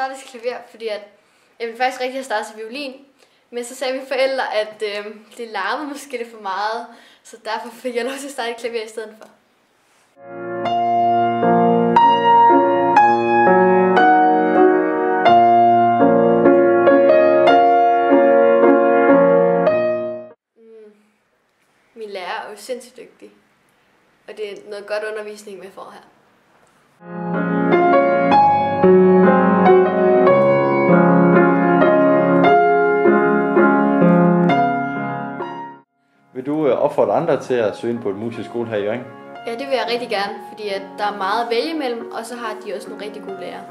starte til klaver, fordi at jeg ville faktisk rigtig have startet til violin. Men så sagde mine forældre, at det larmede måske lidt for meget, så derfor fik jeg lov til at starte i klaver i stedet for. Min lærer er jo sindssygt dygtig, og det er noget godt undervisning, vi får her. Vil du opfordre andre til at søge ind på et musisk skole her i Hjørring? Ja, det vil jeg rigtig gerne, fordi at der er meget at vælge imellem, og så har de også nogle rigtig gode lærere.